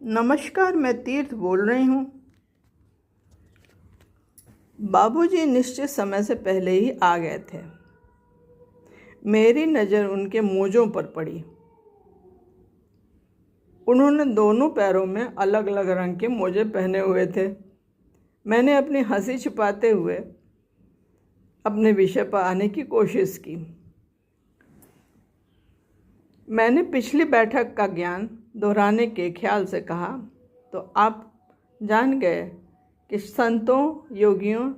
नमस्कार, मैं तीर्थ बोल रही हूँ। बाबूजी निश्चित समय से पहले ही आ गए थे। मेरी नज़र उनके मोजों पर पड़ी। उन्होंने दोनों पैरों में अलग अलग रंग के मोजे पहने हुए थे। मैंने अपनी हंसी छिपाते हुए अपने विषय पर आने की कोशिश की। मैंने पिछली बैठक का ज्ञान दोहराने के ख्याल से कहा, तो आप जान गए कि संतों, योगियों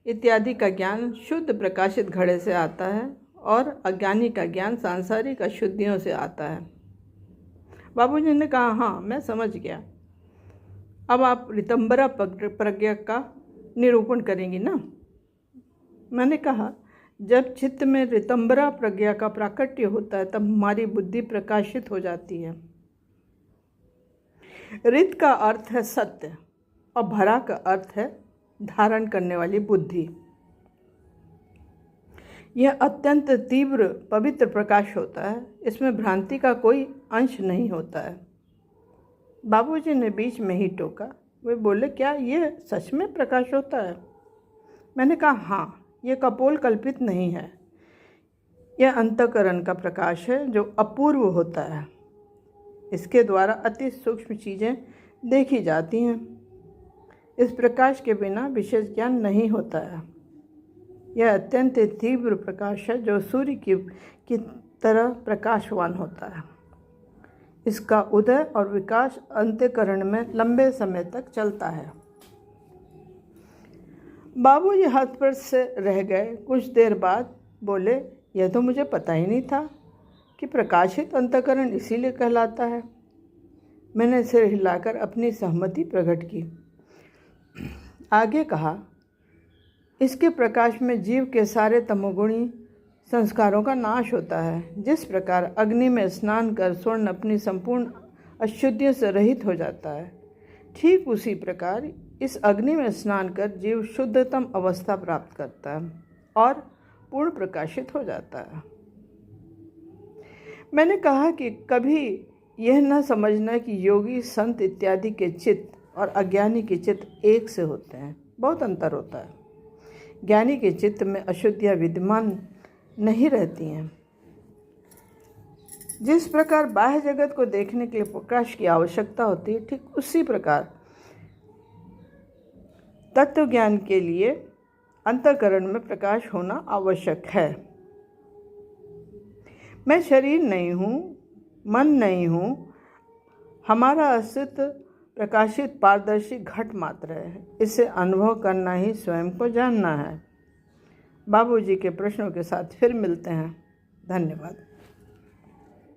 इत्यादि का ज्ञान शुद्ध प्रकाशित घड़े से आता है और अज्ञानी का ज्ञान सांसारिक अशुद्धियों से आता है। बाबूजी ने कहा, हाँ मैं समझ गया। अब आप ऋतंबरा प्रज्ञा का निरूपण करेंगी ना? मैंने कहा, जब चित्त में ऋतंबरा प्रज्ञा का प्राकट्य होता है तब हमारी बुद्धि प्रकाशित हो जाती है। ऋत का अर्थ है सत्य और भरा का अर्थ है धारण करने वाली बुद्धि। यह अत्यंत तीव्र पवित्र प्रकाश होता है। इसमें भ्रांति का कोई अंश नहीं होता है। बाबूजी ने बीच में ही टोका। वे बोले, क्या यह सच में प्रकाश होता है? मैंने कहा, हाँ, यह कपोल कल्पित नहीं है। यह अंतःकरण का प्रकाश है जो अपूर्व होता है। इसके द्वारा अति सूक्ष्म चीज़ें देखी जाती हैं। इस प्रकाश के बिना विशेष ज्ञान नहीं होता है। यह अत्यंत तीव्र प्रकाश है जो सूर्य की तरह प्रकाशवान होता है। इसका उदय और विकास अंतःकरण में लंबे समय तक चलता है। बाबूजी हाथ पर से रह गए। कुछ देर बाद बोले, यह तो मुझे पता ही नहीं था कि प्रकाशित अंतःकरण इसीलिए कहलाता है। मैंने सिर हिलाकर अपनी सहमति प्रकट की। आगे कहा, इसके प्रकाश में जीव के सारे तमोगुणी संस्कारों का नाश होता है। जिस प्रकार अग्नि में स्नान कर स्वर्ण अपनी संपूर्ण अशुद्धियों से रहित हो जाता है, ठीक उसी प्रकार इस अग्नि में स्नान कर जीव शुद्धतम अवस्था प्राप्त करता है और पूर्ण प्रकाशित हो जाता है। मैंने कहा कि कभी यह न समझना कि योगी, संत इत्यादि के चित्त और अज्ञानी के चित्त एक से होते हैं। बहुत अंतर होता है। ज्ञानी के चित्त में अशुद्धियाँ विद्यमान नहीं रहती हैं। जिस प्रकार बाह्य जगत को देखने के लिए प्रकाश की आवश्यकता होती है, ठीक उसी प्रकार तत्व ज्ञान के लिए अंतःकरण में प्रकाश होना आवश्यक है। मैं शरीर नहीं हूँ, मन नहीं हूँ। हमारा अस्तित्व प्रकाशित पारदर्शी घट मात्र है। इसे अनुभव करना ही स्वयं को जानना है। बाबूजी के प्रश्नों के साथ फिर मिलते हैं। धन्यवाद।